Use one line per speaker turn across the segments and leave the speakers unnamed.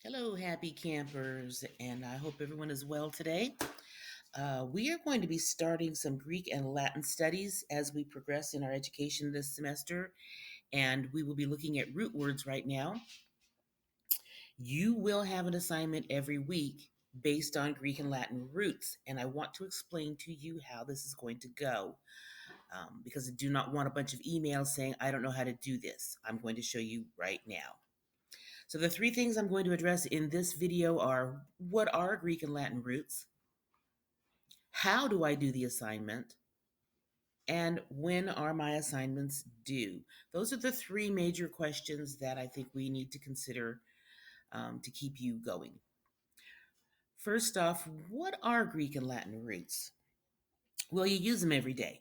Hello, happy campers, and I hope everyone is well today. We are going to be starting some Greek and Latin studies as we progress in our education this semester, and we will be looking at root words right now. You will have an assignment every week based on Greek and Latin roots, and I want to explain to you how this is going to go because I do not want a bunch of emails saying, I don't know how to do this. I'm going to show you right now. So the three things I'm going to address in this video are: what are Greek and Latin roots? How do I do the assignment? And when are my assignments due? Those are the three major questions that I think we need to consider to keep you going. First off, what are Greek and Latin roots? Well, you use them every day.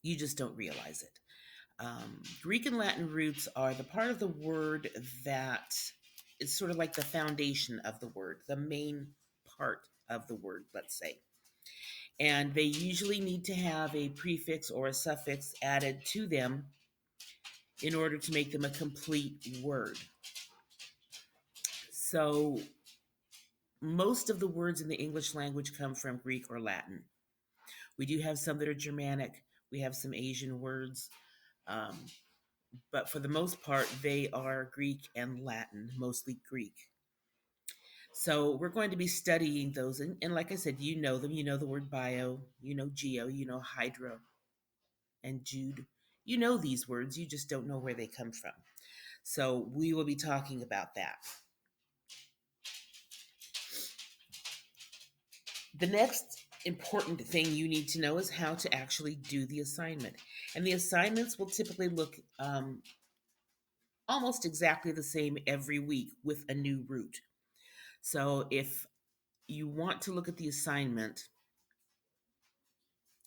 You just don't realize it. Greek and Latin roots are the part of the word that is sort of like the foundation of the word, the main part of the word, let's say. And they usually need to have a prefix or a suffix added to them in order to make them a complete word. So most of the words in the English language come from Greek or Latin. We do have some that are Germanic. We have some Asian words. Um, but for the most part, they are Greek and Latin, mostly Greek. So we're going to be studying those. And like I said, you know them. You know the word bio, you know geo, you know hydro, and Jude. You know these words, you just don't know where they come from. So we will be talking about that. The next important thing you need to know is how to actually do the assignment. And the assignments will typically look almost exactly the same every week with a new root. So if you want to look at the assignment,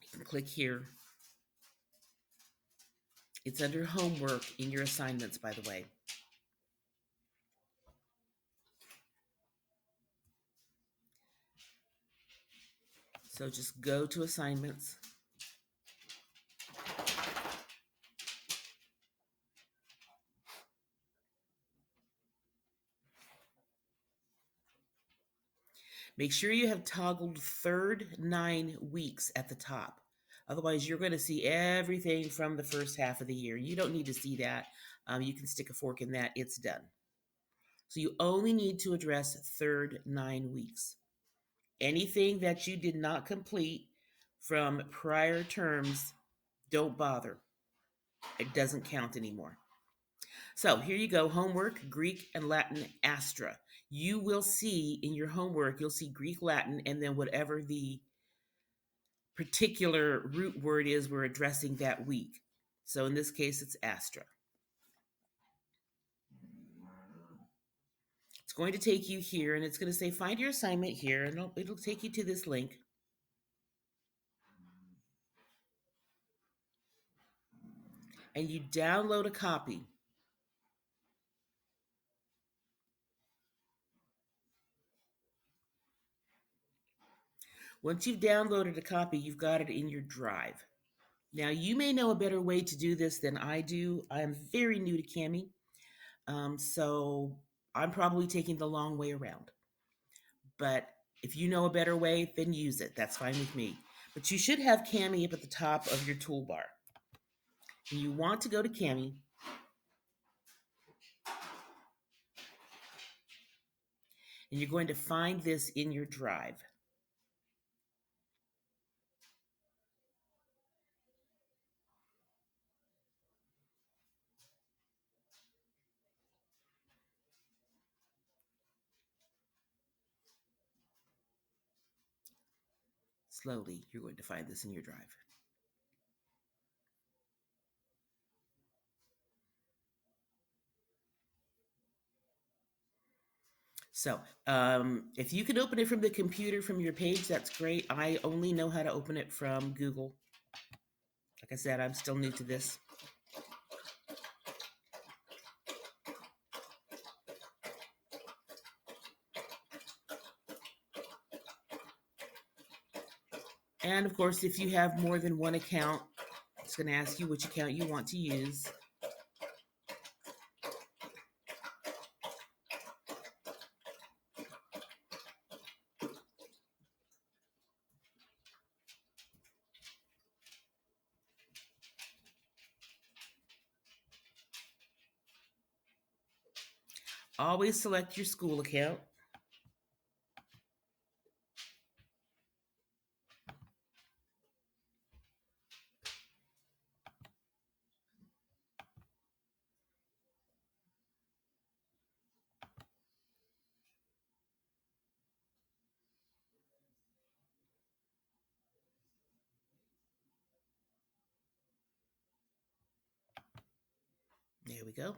you can click here. It's under homework in your assignments, by the way. So just go to assignments. Make sure you have toggled third 9 weeks at the top. Otherwise, you're going to see everything from the first half of the year. You don't need to see that. You can stick a fork in that. It's done. So you only need to address third 9 weeks. Anything that you did not complete from prior terms, don't bother. It doesn't count anymore. So here you go, homework, Greek and Latin astra. You will see in your homework, you'll see Greek, Latin, and then whatever the particular root word is we're addressing that week. So in this case, it's astra. It's going to take you here, and it's going to say find your assignment here, and it'll take you to this link. And you download a copy. Once you've downloaded a copy, you've got it in your drive. Now, you may know a better way to do this than I do. I am very new to Cami, so I'm probably taking the long way around. But if you know a better way, then use it. That's fine with me. But you should have Cami up at the top of your toolbar. And you want to go to Cami. And you're going to find this in your drive. Slowly, you're going to find this in your drive. So if you can open it from the computer, from your page, that's great. I only know how to open it from Google. Like I said, I'm still new to this. And of course, if you have more than one account, it's going to ask you which account you want to use. Always select your school account. There we go.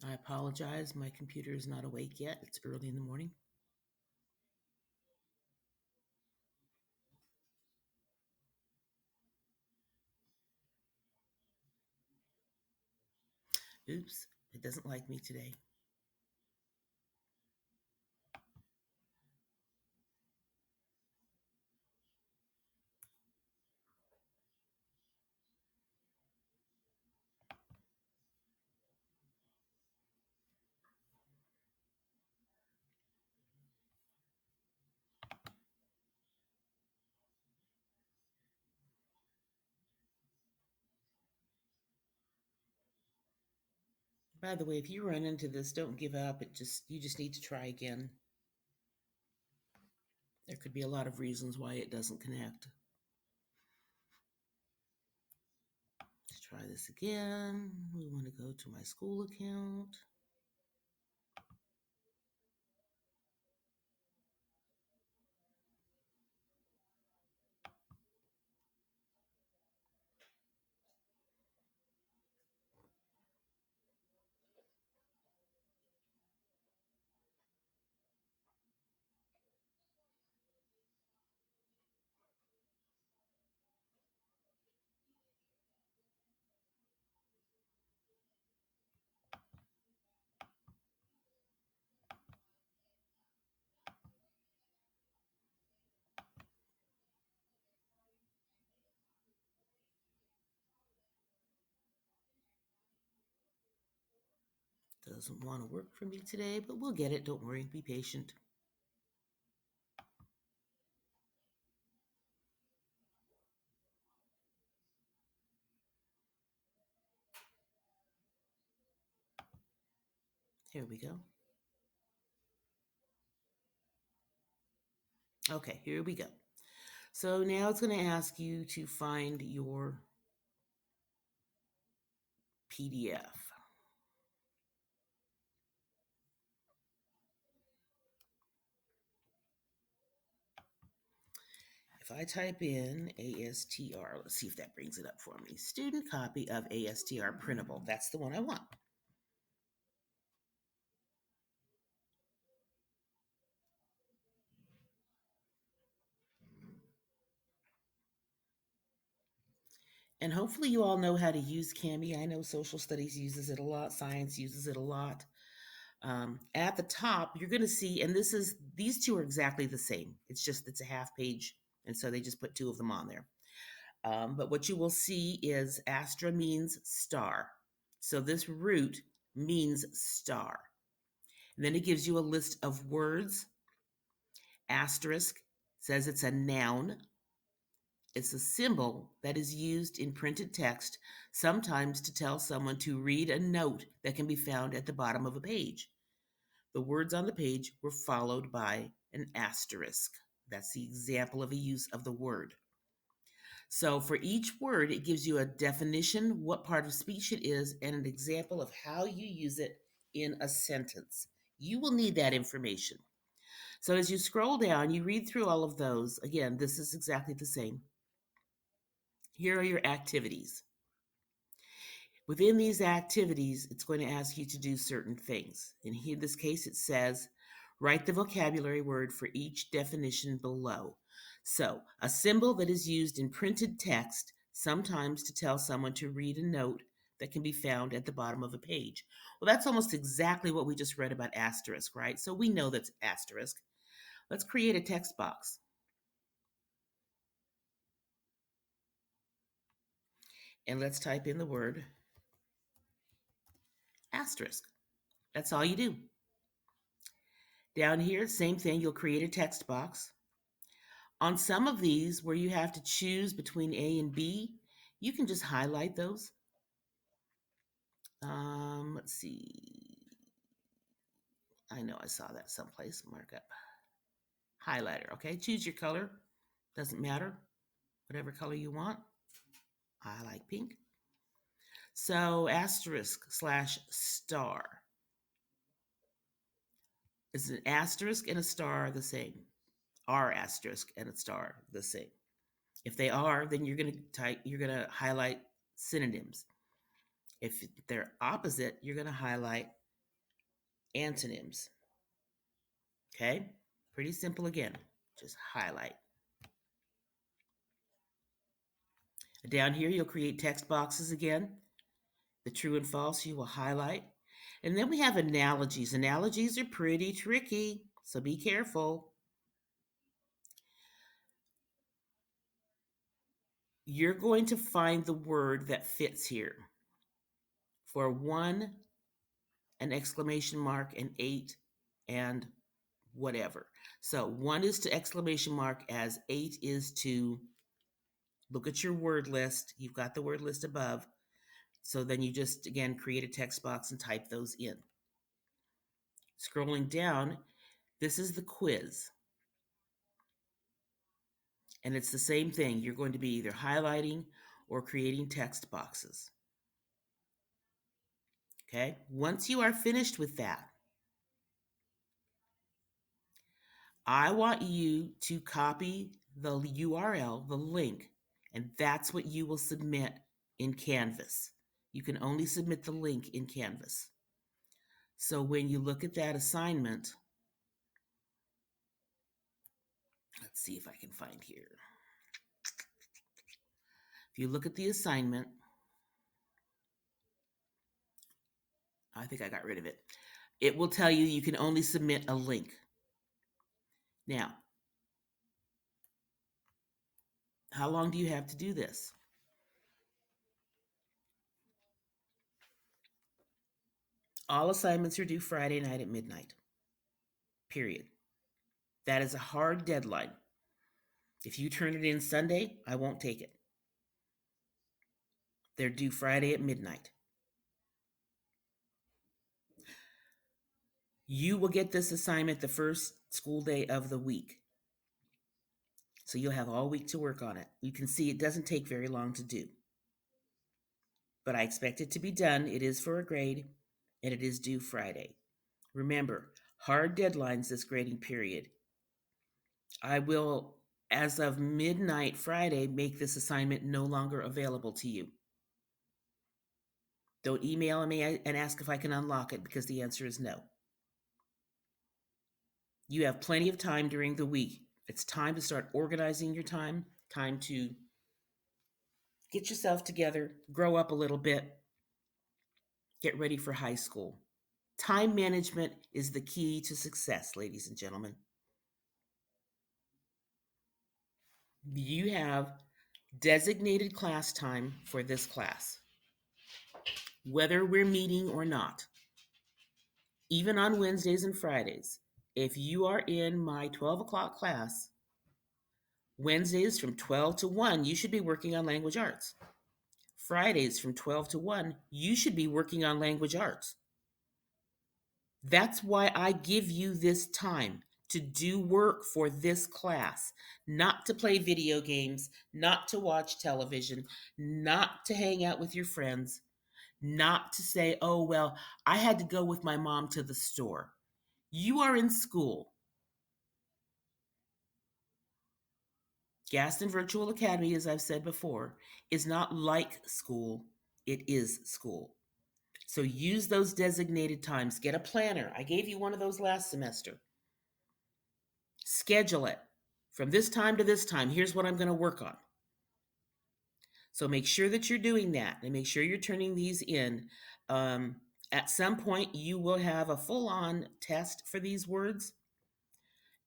I apologize. My computer is not awake yet. It's early in the morning. Oops, it doesn't like me today. By the way, if you run into this, don't give up. You just need to try again. There could be a lot of reasons why it doesn't connect. Let's try this again. We want to go to my school account. Doesn't want to work for me today, but we'll get it. Don't worry. Be patient. Here we go. Okay, here we go. So now it's going to ask you to find your PDF. If I type in ASTR, let's see if that brings it up for me. Student copy of ASTR printable. That's the one I want. And hopefully you all know how to use Cami. I know social studies uses it a lot, science uses it a lot. At the top, you're going to see, and these two are exactly the same. It's a half page, and so they just put two of them on there. But what you will see is Astra means star. So this root means star. And then it gives you a list of words. Asterisk says it's a noun. It's a symbol that is used in printed text, sometimes to tell someone to read a note that can be found at the bottom of a page. The words on the page were followed by an asterisk. That's the example of a use of the word. So for each word, it gives you a definition, what part of speech it is, and an example of how you use it in a sentence. You will need that information. So as you scroll down, you read through all of those. Again, this is exactly the same. Here are your activities. Within these activities, it's going to ask you to do certain things. In this case, it says, write the vocabulary word for each definition below. So, a symbol that is used in printed text, sometimes to tell someone to read a note that can be found at the bottom of a page. Well, that's almost exactly what we just read about asterisk, right? So we know that's asterisk. Let's create a text box. And let's type in the word asterisk. That's all you do. Down here, same thing, you'll create a text box. On some of these where you have to choose between A and B, you can just highlight those. Let's see. I know I saw that someplace. Markup. Highlighter, okay? Choose your color. Doesn't matter. Whatever color you want. I like pink. So asterisk slash star. Is an asterisk and a star the same? Are asterisk and a star the same? If they are, then you're gonna highlight synonyms. If they're opposite, you're gonna highlight antonyms. Okay? Pretty simple again. Just highlight. Down here, you'll create text boxes again. The true and false you will highlight. And then we have analogies. Analogies are pretty tricky, so be careful. You're going to find the word that fits here. For 1, an exclamation mark, and 8, and whatever. So 1 is to exclamation mark as 8 is to look at your word list. You've got the word list above. So then you just, again, create a text box and type those in. Scrolling down, this is the quiz. And it's the same thing. You're going to be either highlighting or creating text boxes. Okay? Once you are finished with that, I want you to copy the URL, the link, and that's what you will submit in Canvas. You can only submit the link in Canvas. So when you look at that assignment, let's see if I can find here. If you look at the assignment, I think I got rid of it. It will tell you you can only submit a link. Now, how long do you have to do this? All assignments are due Friday night at midnight. Period. That is a hard deadline. If you turn it in Sunday, I won't take it. They're due Friday at midnight. You will get this assignment the first school day of the week. So you'll have all week to work on it. You can see it doesn't take very long to do. But I expect it to be done. It is for a grade, and it is due Friday. Remember, hard deadlines this grading period. I will, as of midnight Friday, make this assignment no longer available to you. Don't email me and ask if I can unlock it, because the answer is no. You have plenty of time during the week. It's time to start organizing your time to get yourself together, grow up a little bit, get ready for high school. Time management is the key to success, ladies and gentlemen. You have designated class time for this class, whether we're meeting or not. Even on Wednesdays and Fridays, if you are in my 12 o'clock class, Wednesdays from 12 to 1, you should be working on language arts. Fridays from 12 to 1, you should be working on language arts. That's why I give you this time to do work for this class, not to play video games, not to watch television, not to hang out with your friends, not to say, oh, well, I had to go with my mom to the store. You are in school. Gaston Virtual Academy, as I've said before, is not like school. It is school. So use those designated times. Get a planner. I gave you one of those last semester. Schedule it. From this time to this time, here's what I'm going to work on. So make sure that you're doing that and make sure you're turning these in. At some point, you will have a full-on test for these words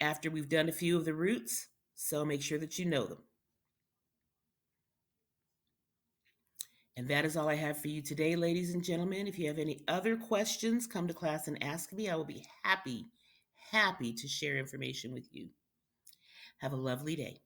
after we've done a few of the roots. So make sure that you know them. And that is all I have for you today, ladies and gentlemen. If you have any other questions, come to class and ask me. I will be happy to share information with you. Have a lovely day.